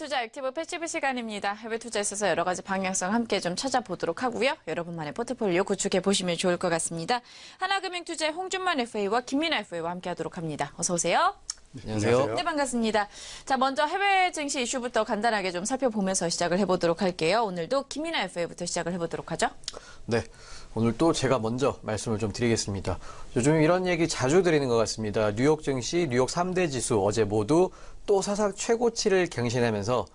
투자 액티브 패시브 시간입니다. 해외 투자에 있어서 여러 가지 방향성 함께 좀 찾아보도록 하고요. 여러분만의 포트폴리오 구축해 보시면 좋을 것 같습니다. 하나금융투자의 홍준만 FA와 김민아 FA와 함께 하도록 합니다. 어서 오세요. 안녕하세요. 네, 반갑습니다. 자, 먼저 해외 증시 이슈부터 간단하게 좀 살펴보면서 시작을 해보도록 할게요. 오늘도 김민아 FA부터 시작을 해보도록 하죠. 네, 오늘 또 제가 먼저 말씀을 좀 드리겠습니다. 요즘 이런 얘기 자주 드리는 것 같습니다. 뉴욕 증시, 뉴욕 3대 지수 어제 모두 또 사상 최고치를 경신하면서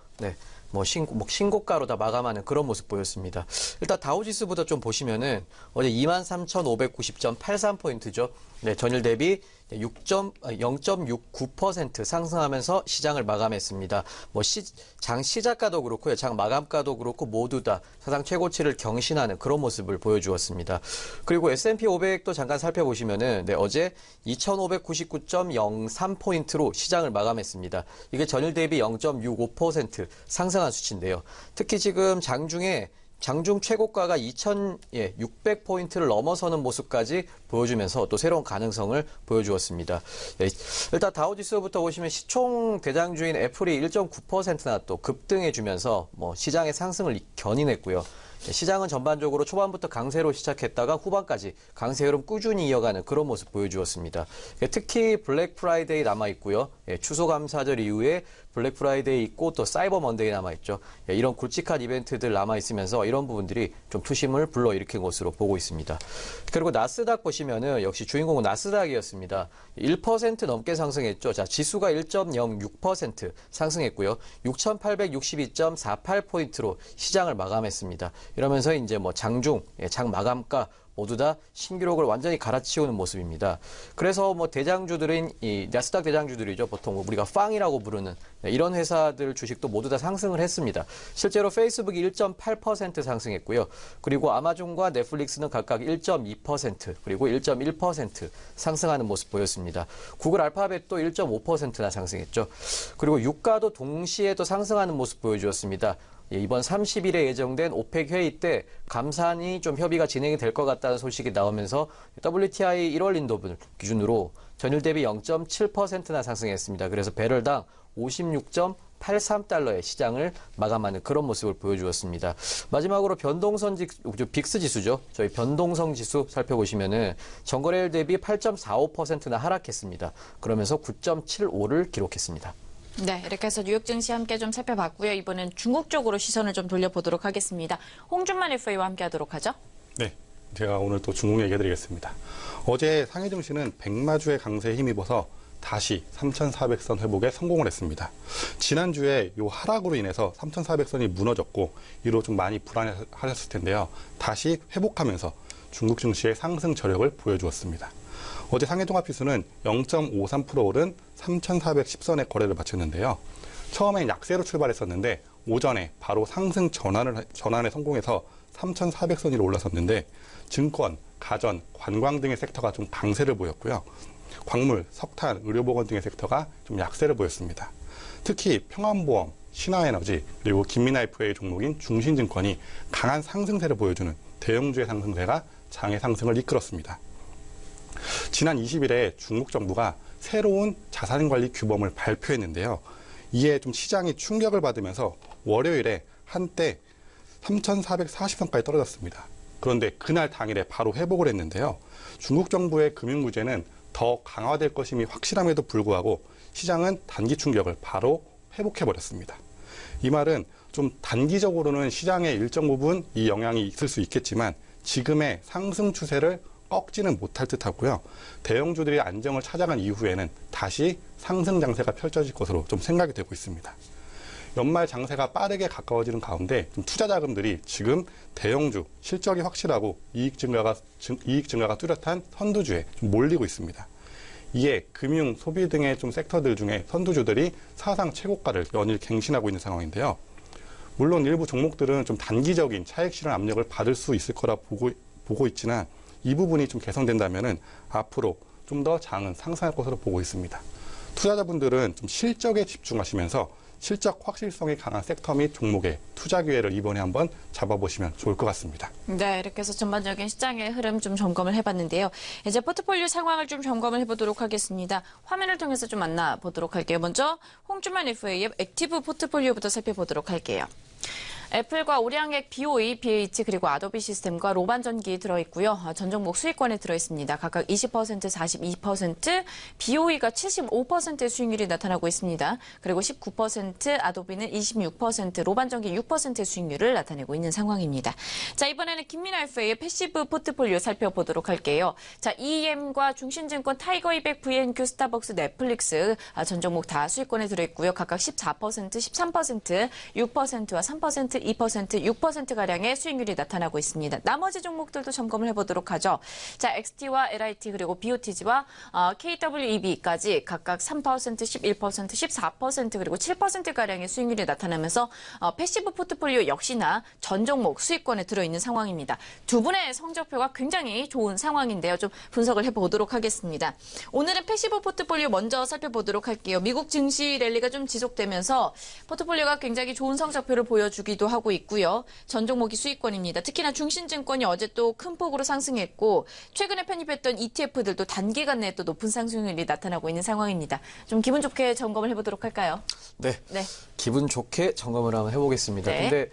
신고가로 다 마감하는 그런 모습 보였습니다. 일단 다우지수부터 좀 보시면은 어제 23,590.83포인트죠. 네, 전일 대비 0.69% 상승하면서 시장을 마감했습니다. 장 시작가도 그렇고요, 장 마감가도 그렇고 모두 다 사상 최고치를 경신하는 그런 모습을 보여주었습니다. 그리고 S&P 500도 잠깐 살펴보시면은 어제 2,599.03포인트로 시장을 마감했습니다. 이게 전일 대비 0.65% 상승한 수치인데요. 특히 지금 장중 최고가가 2,600포인트를 넘어서는 모습까지 보여주면서 또 새로운 가능성을 보여주었습니다. 네, 일단 다우지수부터 보시면 시총 대장주인 애플이 1.9%나 또 급등해주면서 시장의 상승을 견인했고요. 시장은 전반적으로 초반부터 강세로 시작했다가 후반까지 강세 흐름 꾸준히 이어가는 그런 모습 보여주었습니다. 특히 블랙 프라이데이 남아있고요. 추수감사절 이후에 블랙 프라이데이 있고 또 사이버 먼데이 남아있죠. 이런 굵직한 이벤트들 남아있으면서 이런 부분들이 좀 투심을 불러일으킨 것으로 보고 있습니다. 그리고 나스닥 보시면은 역시 주인공은 나스닥이었습니다. 1% 넘게 상승했죠. 자, 지수가 1.06% 상승했고요. 6,862.48포인트로 시장을 마감했습니다. 이러면서 이제 장중, 장 마감가 모두 다 신기록을 완전히 갈아치우는 모습입니다. 그래서 대장주들인 이 나스닥 대장주들이죠. 보통 우리가 팡이라고 부르는 이런 회사들 주식도 모두 다 상승을 했습니다. 실제로 페이스북이 1.8% 상승했고요. 그리고 아마존과 넷플릭스는 각각 1.2% 그리고 1.1% 상승하는 모습 보였습니다. 구글 알파벳도 1.5%나 상승했죠. 그리고 유가도 동시에 또 상승하는 모습 보여주었습니다. 이번 30일에 예정된 오펙 회의 때 감산이 좀 협의가 진행이 될 것 같다는 소식이 나오면서 WTI 1월 인도분 기준으로 전일 대비 0.7%나 상승했습니다. 그래서 배럴당 56.83달러의 시장을 마감하는 그런 모습을 보여주었습니다. 마지막으로 변동성 빅스 지수죠. 저희 변동성 지수 살펴보시면은 전거래일 대비 8.45%나 하락했습니다. 그러면서 9.75를 기록했습니다. 네, 이렇게 해서 뉴욕 증시 함께 좀 살펴봤고요. 이번엔 중국 쪽으로 시선을 좀 돌려보도록 하겠습니다. 홍준만 FA와 함께 하도록 하죠. 네, 제가 오늘 또 중국 얘기해드리겠습니다. 어제 상해 증시는 백마주의 강세에 힘입어서 다시 3,400선 회복에 성공을 했습니다. 지난주에 이 하락으로 인해서 3,400선이 무너졌고 이로 좀 많이 불안하셨을 텐데요. 다시 회복하면서 중국 증시의 상승 저력을 보여주었습니다. 어제 상해 종합지수는 0.53% 오른 3,410선의 거래를 마쳤는데요. 처음엔 약세로 출발했었는데 오전에 바로 상승 전환에 성공해서 3,400선 위로 올라섰는데 증권, 가전, 관광 등의 섹터가 좀 강세를 보였고요. 광물, 석탄, 의료보건 등의 섹터가 좀 약세를 보였습니다. 특히 평안보험, 신화에너지, 그리고 김민하 FA 종목인 중신증권이 강한 상승세를 보여주는 대형주의 상승세가 장의 상승을 이끌었습니다. 지난 20일에 중국 정부가 새로운 자산관리 규범을 발표했는데요. 이에 좀 시장이 충격을 받으면서 월요일에 한때 3,440선까지 떨어졌습니다. 그런데 그날 당일에 바로 회복을 했는데요. 중국 정부의 금융규제는 더 강화될 것임이 확실함에도 불구하고 시장은 단기 충격을 바로 회복해버렸습니다. 이 말은 좀 단기적으로는 시장의 일정 부분 이 영향이 있을 수 있겠지만 지금의 상승 추세를 꺾지는 못할 듯하고요. 대형주들이 안정을 찾아간 이후에는 다시 상승 장세가 펼쳐질 것으로 좀 생각이 되고 있습니다. 연말 장세가 빠르게 가까워지는 가운데 좀 투자 자금들이 지금 대형주 실적이 확실하고 이익 증가가 뚜렷한 선두주에 좀 몰리고 있습니다. 이에 금융, 소비 등의 좀 섹터들 중에 선두주들이 사상 최고가를 연일 갱신하고 있는 상황인데요. 물론 일부 종목들은 좀 단기적인 차익 실현 압력을 받을 수 있을 거라 보고 있지만 이 부분이 좀 개선된다면은 앞으로 좀 더 장은 상승할 것으로 보고 있습니다. 투자자분들은 좀 실적에 집중하시면서 실적 확실성이 강한 섹터 및 종목의 투자 기회를 이번에 한번 잡아보시면 좋을 것 같습니다. 네, 이렇게 해서 전반적인 시장의 흐름 좀 점검을 해봤는데요. 이제 포트폴리오 상황을 좀 점검을 해보도록 하겠습니다. 화면을 통해서 좀 만나보도록 할게요. 먼저 홍준만 FA의 액티브 포트폴리오부터 살펴보도록 할게요. 애플과 오량액 BOE, BH 그리고 아도비 시스템과 로반전기 들어있고요. 전 종목 수익권에 들어있습니다. 각각 20%, 42%, BOE가 75%의 수익률이 나타나고 있습니다. 그리고 19%, 아도비는 26%, 로반전기 6%의 수익률을 나타내고 있는 상황입니다. 자, 이번에는 김민아 FA의 패시브 포트폴리오 살펴보도록 할게요. 자, EM과 중신증권, 타이거 200, VNQ, 스타벅스, 넷플릭스 전 종목 다 수익권에 들어있고요. 각각 14%, 13%, 6%와 3%, 2%, 6%가량의 수익률이 나타나고 있습니다. 나머지 종목들도 점검을 해보도록 하죠. 자, XT와 LIT 그리고 BOTG와 KWEB까지 각각 3%, 11%, 14% 그리고 7%가량의 수익률이 나타나면서 패시브 포트폴리오 역시나 전 종목 수익권에 들어있는 상황입니다. 두 분의 성적표가 굉장히 좋은 상황인데요. 좀 분석을 해보도록 하겠습니다. 오늘은 패시브 포트폴리오 먼저 살펴보도록 할게요. 미국 증시 랠리가 좀 지속되면서 포트폴리오가 굉장히 좋은 성적표를 보여주기도 하고 있고요. 전 종목이 수익권입니다. 특히나 중신증권이 어제 또 큰 폭으로 상승했고 최근에 편입했던 ETF들도 단기간 내에 또 높은 상승률이 나타나고 있는 상황입니다. 좀 기분 좋게 점검을 해보도록 할까요? 네. 네. 기분 좋게 점검을 한번 해보겠습니다. 네. 근데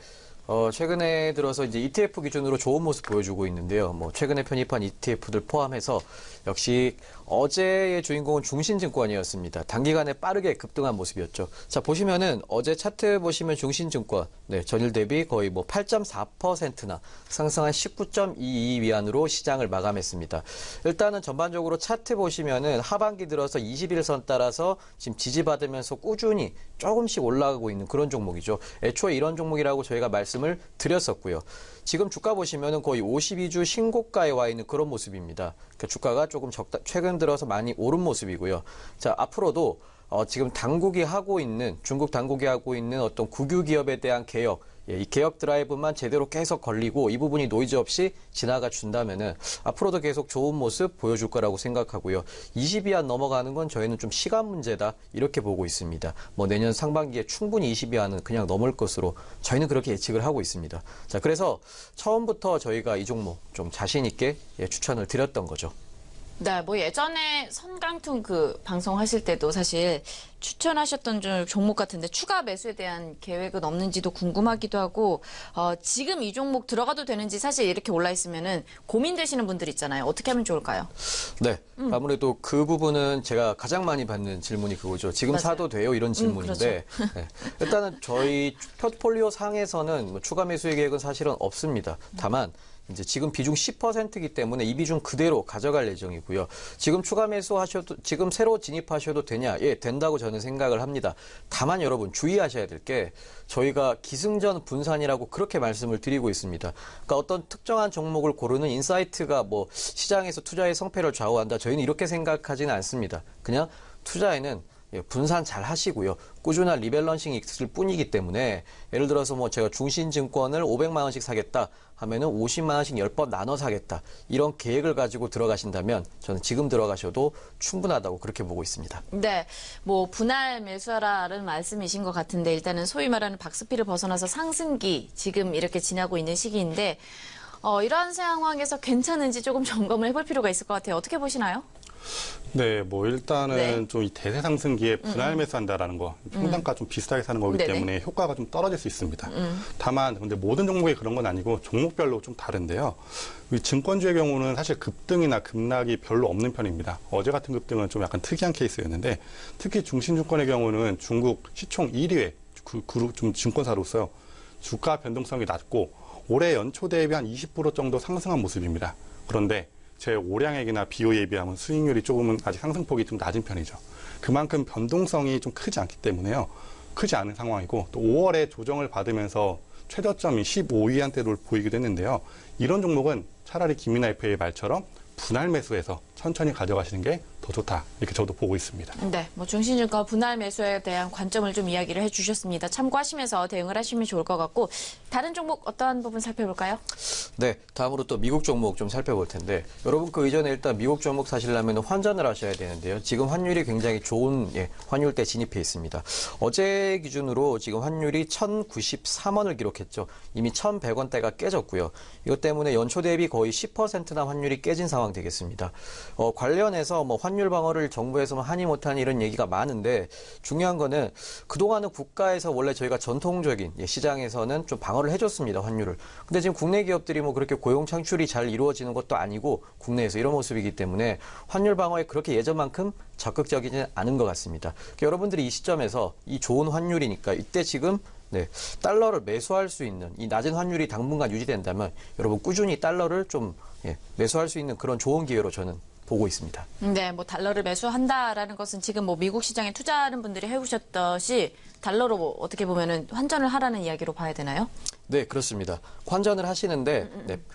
최근에 들어서 이제 ETF 기준으로 좋은 모습 보여주고 있는데요. 뭐 최근에 편입한 ETF들 포함해서 역시 어제의 주인공은 중신증권이었습니다. 단기간에 빠르게 급등한 모습이었죠. 자, 보시면은 어제 차트 보시면 중신증권, 네, 전일 대비 거의 뭐 8.4%나 상승한 19.22 위안으로 시장을 마감했습니다. 일단은 전반적으로 차트 보시면은 하반기 들어서 21선 따라서 지금 지지받으면서 꾸준히 조금씩 올라가고 있는 그런 종목이죠. 애초에 이런 종목이라고 저희가 말씀을 드렸었고요. 지금 주가 보시면은 거의 52주 신고가에 와 있는 그런 모습입니다. 그러니까 주가가 조금 최근 들어서 많이 오른 모습이고요. 자, 앞으로도 지금 중국 당국이 하고 있는 어떤 국유 기업에 대한 개혁, 이 개혁 드라이브만 제대로 계속 걸리고 이 부분이 노이즈 없이 지나가 준다면은 앞으로도 계속 좋은 모습 보여줄 거라고 생각하고요. 20위안 넘어가는 건 저희는 좀 시간 문제다 이렇게 보고 있습니다. 뭐 내년 상반기에 충분히 20위안은 그냥 넘을 것으로 저희는 그렇게 예측을 하고 있습니다. 자, 그래서 처음부터 저희가 이 종목 좀 자신 있게 추천을 드렸던 거죠. 네, 뭐 예전에 선강퉁 그 방송하실 때도 사실 추천하셨던 종목 같은데 추가 매수에 대한 계획은 없는지도 궁금하기도 하고 지금 이 종목 들어가도 되는지 사실 이렇게 올라 있으면은 고민되시는 분들 있잖아요. 어떻게 하면 좋을까요? 네, 아무래도 그 부분은 제가 가장 많이 받는 질문이 그거죠. 지금 맞아요. 사도 돼요? 이런 질문인데 그렇죠. 네. 일단은 저희 포트폴리오 상에서는 뭐 추가 매수의 계획은 사실은 없습니다. 다만 이제 지금 비중 10%이기 때문에 이 비중 그대로 가져갈 예정이고요. 지금 추가 매수하셔도 지금 새로 진입하셔도 되냐? 예, 된다고 저는 생각을 합니다. 다만 여러분 주의하셔야 될 게 저희가 기승전 분산이라고 그렇게 말씀을 드리고 있습니다. 그러니까 어떤 특정한 종목을 고르는 인사이트가 뭐 시장에서 투자의 성패를 좌우한다. 저희는 이렇게 생각하지는 않습니다. 그냥 투자에는 분산 잘 하시고요. 꾸준한 리밸런싱이 있을 뿐이기 때문에 예를 들어서 뭐 제가 중신증권을 500만 원씩 사겠다 하면은 50만 원씩 10번 나눠 사겠다. 이런 계획을 가지고 들어가신다면 저는 지금 들어가셔도 충분하다고 그렇게 보고 있습니다. 네, 뭐 분할 매수하라는 말씀이신 것 같은데 일단은 소위 말하는 박스피를 벗어나서 상승기 지금 이렇게 지나고 있는 시기인데 이러한 상황에서 괜찮은지 조금 점검을 해볼 필요가 있을 것 같아요. 어떻게 보시나요? 네, 뭐 일단은 네. 좀 이 대세 상승기에 분할 매수한다라는 거, 평단가 좀 비슷하게 사는 거기 네네. 때문에 효과가 좀 떨어질 수 있습니다. 다만 근데 모든 종목이 그런 건 아니고 종목별로 좀 다른데요. 이 증권주의 경우는 사실 급등이나 급락이 별로 없는 편입니다. 어제 같은 급등은 좀 약간 특이한 케이스였는데 특히 중신증권의 경우는 중국 시총 1위의 그룹 좀 증권사로서 주가 변동성이 낮고 올해 연초 대비 한 20% 정도 상승한 모습입니다. 그런데 제 오량액이나 BOE에 비하면 수익률이 조금은 아직 상승폭이 좀 낮은 편이죠. 그만큼 변동성이 좀 크지 않기 때문에요. 크지 않은 상황이고 또 5월에 조정을 받으면서 최저점이 15위안대를 보이기도 했는데요. 이런 종목은 차라리 김민아 FA의 말처럼 분할 매수해서 천천히 가져가시는 게 더 좋다. 이렇게 저도 보고 있습니다. 네, 뭐 중신증권 분할 매수에 대한 관점을 좀 이야기를 해주셨습니다. 참고하시면서 대응을 하시면 좋을 것 같고 다른 종목 어떠한 부분 살펴볼까요? 네, 다음으로 또 미국 종목 좀 살펴볼 텐데 여러분 그 이전에 일단 미국 종목 사시려면 환전을 하셔야 되는데요. 지금 환율이 굉장히 좋은 환율대 진입해 있습니다. 어제 기준으로 지금 환율이 1,093원을 기록했죠. 이미 1,100원대가 깨졌고요. 이것 때문에 연초 대비 거의 10%나 환율이 깨진 상황 되겠습니다. 관련해서 뭐 환율 방어를 정부에서 하니 못하니 이런 얘기가 많은데 중요한 거는 그동안은 국가에서 원래 저희가 전통적인 시장에서는 좀 방어를 해줬습니다. 환율을. 근데 지금 국내 기업들이 뭐 그렇게 고용 창출이 잘 이루어지는 것도 아니고 국내에서 이런 모습이기 때문에 환율 방어에 그렇게 예전만큼 적극적이지는 않은 것 같습니다. 그러니까 여러분들이 이 시점에서 이 좋은 환율이니까 이때 지금 달러를 매수할 수 있는 이 낮은 환율이 당분간 유지된다면 여러분 꾸준히 달러를 좀 매수할 수 있는 그런 좋은 기회로 저는 보고 있습니다. 네, 뭐 달러를 매수한다라는 것은 지금 뭐 미국 시장에 투자하는 분들이 해오셨듯이 달러로 뭐 어떻게 보면은 환전을 하라는 이야기로 봐야 되나요? 네, 그렇습니다. 환전을 하시는데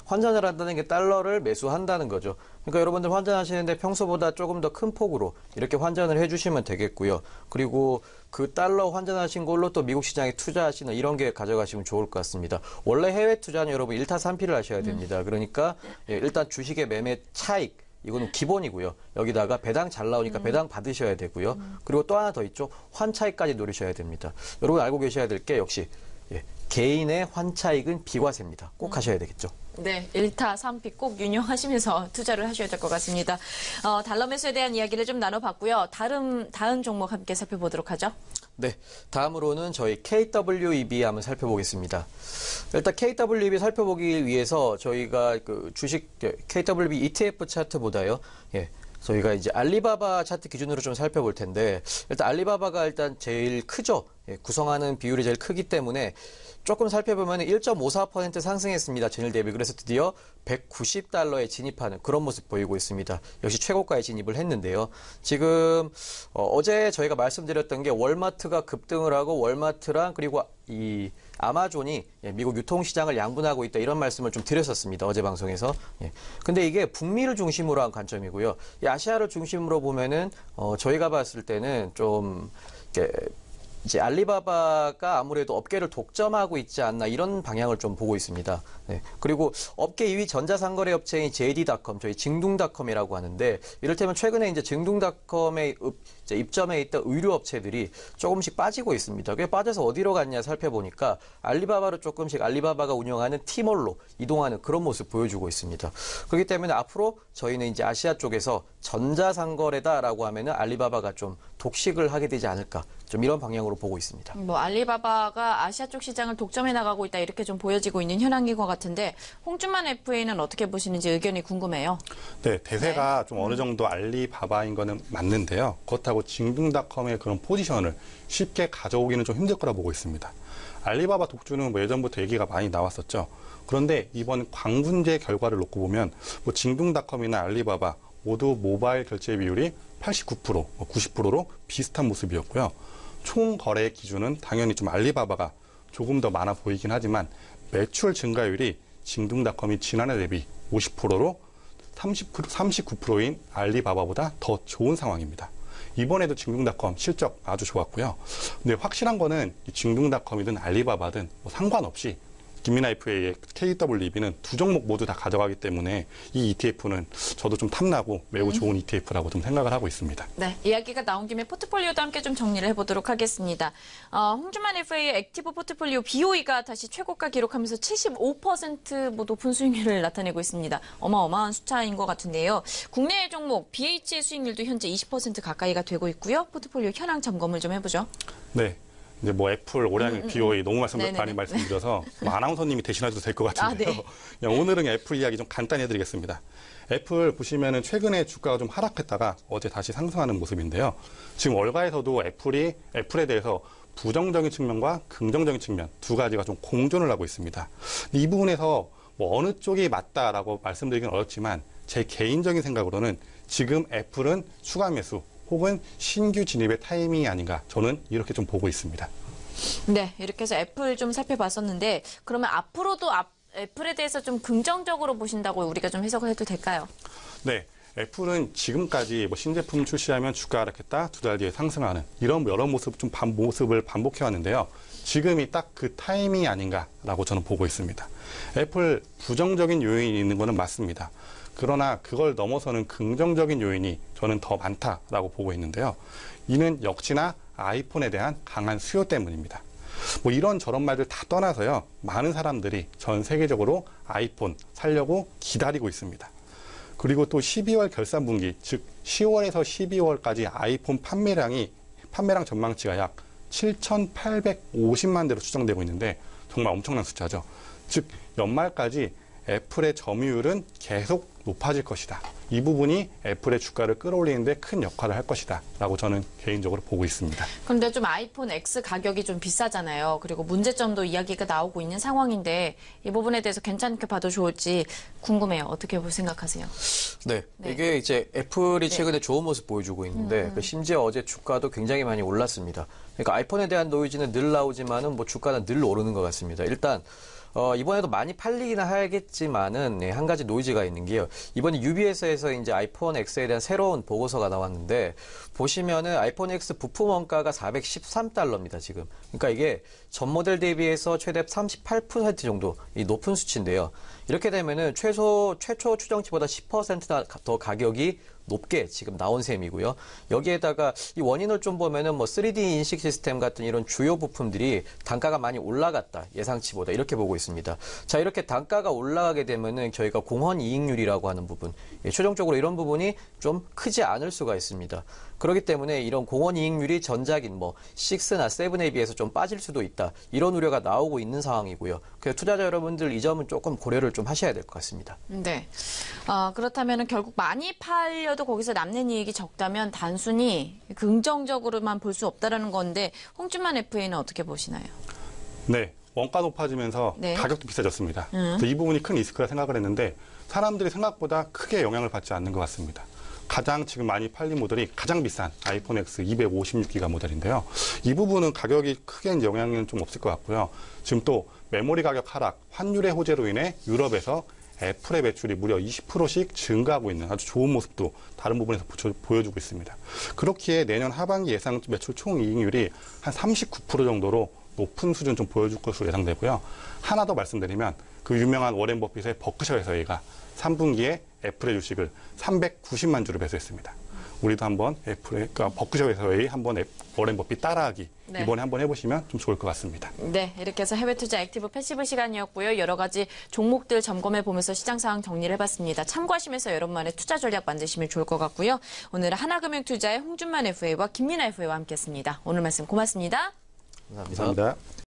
환전을 한다는 게 달러를 매수한다는 거죠. 그러니까 여러분들 환전하시는데 평소보다 조금 더 큰 폭으로 이렇게 환전을 해주시면 되겠고요. 그리고 그 달러 환전하신 걸로 또 미국 시장에 투자하시는 이런 계획 가져가시면 좋을 것 같습니다. 원래 해외 투자는 여러분 1타3피를 하셔야 됩니다. 그러니까 일단 주식의 매매 차익 이거는 기본이고요. 여기다가 배당 잘 나오니까 배당 받으셔야 되고요. 그리고 또 하나 더 있죠. 환차익까지 노리셔야 됩니다. 여러분 알고 계셔야 될 게 역시 개인의 환차익은 비과세입니다. 꼭 하셔야 되겠죠. 네, 1타 3피 꼭 유념하시면서 투자를 하셔야 될 것 같습니다. 달러 매수에 대한 이야기를 좀 나눠봤고요. 다음 종목 함께 살펴보도록 하죠. 네, 다음으로는 저희 KWEB 한번 살펴보겠습니다. 일단 KWEB 살펴보기 위해서 저희가 그 주식 KWEB ETF 차트보다요. 저희가 이제 알리바바 차트 기준으로 좀 살펴볼 텐데 일단 알리바바가 일단 제일 크죠. 구성하는 비율이 제일 크기 때문에 조금 살펴보면 1.54% 상승했습니다. 전일 대비. 그래서 드디어 190달러에 진입하는 그런 모습 보이고 있습니다. 역시 최고가에 진입을 했는데요. 지금 어제 저희가 말씀드렸던 게 월마트가 급등을 하고 월마트랑 그리고 이 아마존이 미국 유통시장을 양분하고 있다 이런 말씀을 좀 드렸었습니다. 어제 방송에서. 근데 이게 북미를 중심으로 한 관점이고요. 이 아시아를 중심으로 보면은 저희가 봤을 때는 좀 이제 알리바바가 아무래도 업계를 독점하고 있지 않나 이런 방향을 좀 보고 있습니다. 그리고 업계 2위 전자상거래 업체인 JD.com, 저희 징둥닷컴이라고 하는데 이를테면 최근에 이제 징둥닷컴에 입점해 있던 의류 업체들이 조금씩 빠지고 있습니다. 그게 빠져서 어디로 갔냐 살펴보니까 알리바바로 조금씩 알리바바가 운영하는 티몰로 이동하는 그런 모습 보여주고 있습니다. 그렇기 때문에 앞으로 저희는 이제 아시아 쪽에서 전자상거래다라고 하면은 알리바바가 좀 독식을 하게 되지 않을까. 좀 이런 방향으로 보고 있습니다. 뭐 알리바바가 아시아 쪽 시장을 독점해 나가고 있다 이렇게 좀 보여지고 있는 현황인 것 같은데 홍준만 FA는 어떻게 보시는지 의견이 궁금해요. 네, 대세가 좀 어느 정도 알리바바인 거는 맞는데요. 그렇다고 징둥닷컴의 그런 포지션을 쉽게 가져오기는 좀 힘들 거라 보고 있습니다. 알리바바 독주는 뭐 예전부터 얘기가 많이 나왔었죠. 그런데 이번 광분제 결과를 놓고 보면 뭐 징둥닷컴이나 알리바바 모두 모바일 결제 비율이 89%, 90%로 비슷한 모습이었고요. 총 거래 기준은 당연히 좀 알리바바가 조금 더 많아 보이긴 하지만 매출 증가율이 징둥닷컴이 지난해 대비 50%로 39%인 알리바바보다 더 좋은 상황입니다. 이번에도 징둥닷컴 실적 아주 좋았고요. 근데 확실한 거는 징둥닷컴이든 알리바바든 뭐 상관없이 김민하 FA의 KWEB는 두 종목 모두 다 가져가기 때문에 이 ETF는 저도 좀 탐나고 매우 좋은 ETF라고 좀 생각을 하고 있습니다. 네, 이야기가 나온 김에 포트폴리오도 함께 좀 정리를 해보도록 하겠습니다. 홍준만 FA의 액티브 포트폴리오 BOE가 다시 최고가 기록하면서 75% 뭐 높은 수익률을 나타내고 있습니다. 어마어마한 숫자인 것 같은데요. 국내 종목 BH의 수익률도 현재 20% 가까이가 되고 있고요. 포트폴리오 현황 점검을 좀 해보죠. 네. 이제 뭐 애플, 올해는 BOE 너무 네네네. 많이 말씀드려서 뭐 아나운서님이 대신하셔도 될 것 같은데요. 네. 그냥 오늘은 애플 이야기 좀 간단히 해드리겠습니다. 애플 보시면은 최근에 주가가 좀 하락했다가 어제 다시 상승하는 모습인데요. 지금 월가에서도 애플에 대해서 부정적인 측면과 긍정적인 측면 두 가지가 좀 공존을 하고 있습니다. 이 부분에서 뭐 어느 쪽이 맞다라고 말씀드리기는 어렵지만 제 개인적인 생각으로는 지금 애플은 추가 매수 혹은 신규 진입의 타이밍이 아닌가 저는 이렇게 좀 보고 있습니다. 네, 이렇게 해서 애플 좀 살펴봤었는데 그러면 앞으로도 애플에 대해서 좀 긍정적으로 보신다고 우리가 좀 해석을 해도 될까요? 네, 애플은 지금까지 뭐 신제품 출시하면 주가 하락했다, 2달 뒤에 상승하는 이런 여러 모습을 반복해 왔는데요. 지금이 딱 그 타이밍이 아닌가라고 저는 보고 있습니다. 애플 부정적인 요인이 있는 것은 맞습니다. 그러나 그걸 넘어서는 긍정적인 요인이 저는 더 많다라고 보고 있는데요. 이는 역시나 아이폰에 대한 강한 수요 때문입니다. 뭐 이런 저런 말들 다 떠나서요. 많은 사람들이 전 세계적으로 아이폰 사려고 기다리고 있습니다. 그리고 또 12월 결산분기, 즉 10월에서 12월까지 아이폰 판매량 전망치가 약 7,850만 대로 추정되고 있는데 정말 엄청난 숫자죠. 즉 연말까지 애플의 점유율은 계속 높아질 것이다. 이 부분이 애플의 주가를 끌어올리는 데 큰 역할을 할 것이다 라고 저는 개인적으로 보고 있습니다. 그런데 좀 아이폰 X 가격이 좀 비싸잖아요. 그리고 문제점도 이야기가 나오고 있는 상황인데 이 부분에 대해서 괜찮게 봐도 좋을지 궁금해요. 어떻게 생각하세요? 네, 네. 이게 이제 애플이 최근에 좋은 모습 보여주고 있는데 심지어 어제 주가도 굉장히 많이 올랐습니다. 그러니까 아이폰에 대한 노이즈는 늘 나오지만은 뭐 주가는 늘 오르는 것 같습니다. 일단 이번에도 많이 팔리기는 하겠지만은 한 가지 노이즈가 있는 게요. 이번에 UBS에서 이제 아이폰 X에 대한 새로운 보고서가 나왔는데 보시면은 아이폰 X 부품 원가가 413달러입니다, 지금. 그러니까 이게 전 모델 대비해서 최대 38% 정도 이 높은 수치인데요. 이렇게 되면은 최초 추정치보다 10%더 가격이 높게 지금 나온 셈이고요. 여기에다가 이 원인을 좀 보면은 뭐 3D 인식 시스템 같은 이런 주요 부품들이 단가가 많이 올라갔다. 예상치보다 이렇게 보고 있습니다. 자, 이렇게 단가가 올라가게 되면은 저희가 공헌 이익률이라고 하는 부분, 최종적으로 이런 부분이 좀 크지 않을 수가 있습니다. 그렇기 때문에 이런 공헌 이익률이 전작인 뭐 6나 7에 비해서 좀 빠질 수도 있다. 이런 우려가 나오고 있는 상황이고요. 그래서 투자자 여러분들 이 점은 조금 고려를 좀 하셔야 될 것 같습니다. 네. 그렇다면 결국 많이 팔려도 거기서 남는 이익이 적다면 단순히 긍정적으로만 볼 수 없다라는 건데 홍준만 FA는 어떻게 보시나요? 네. 원가 높아지면서 네. 가격도 비싸졌습니다. 그래서 이 부분이 큰 리스크라 생각을 했는데 사람들이 생각보다 크게 영향을 받지 않는 것 같습니다. 가장 지금 많이 팔린 모델이 가장 비싼 아이폰 X 256기가 모델인데요. 이 부분은 가격이 크게 영향은 좀 없을 것 같고요. 지금 또 메모리 가격 하락, 환율의 호재로 인해 유럽에서 애플의 매출이 무려 20%씩 증가하고 있는 아주 좋은 모습도 다른 부분에서 보여주고 있습니다. 그렇기에 내년 하반기 예상 매출 총이익률이 한 39% 정도로 높은 수준 좀 보여줄 것으로 예상되고요. 하나 더 말씀드리면 그 유명한 워렌 버핏의 버크셔 회사가 3분기에 애플의 주식을 390만 주를 매수했습니다. 우리도 한번 그러니까 버크셔 회사의 한번 워렌 버핏 따라하기 네. 이번에 한번 해보시면 좀 좋을 것 같습니다. 네, 이렇게 해서 해외 투자 액티브 패시브 시간이었고요. 여러 가지 종목들 점검해 보면서 시장 상황 정리를 해봤습니다. 참고하시면서 여러분만의 투자 전략 만드시면 좋을 것 같고요. 오늘은 하나금융투자의 홍준만 FA와 김민아 FA와 함께했습니다. 오늘 말씀 고맙습니다. 감사합니다. 감사합니다.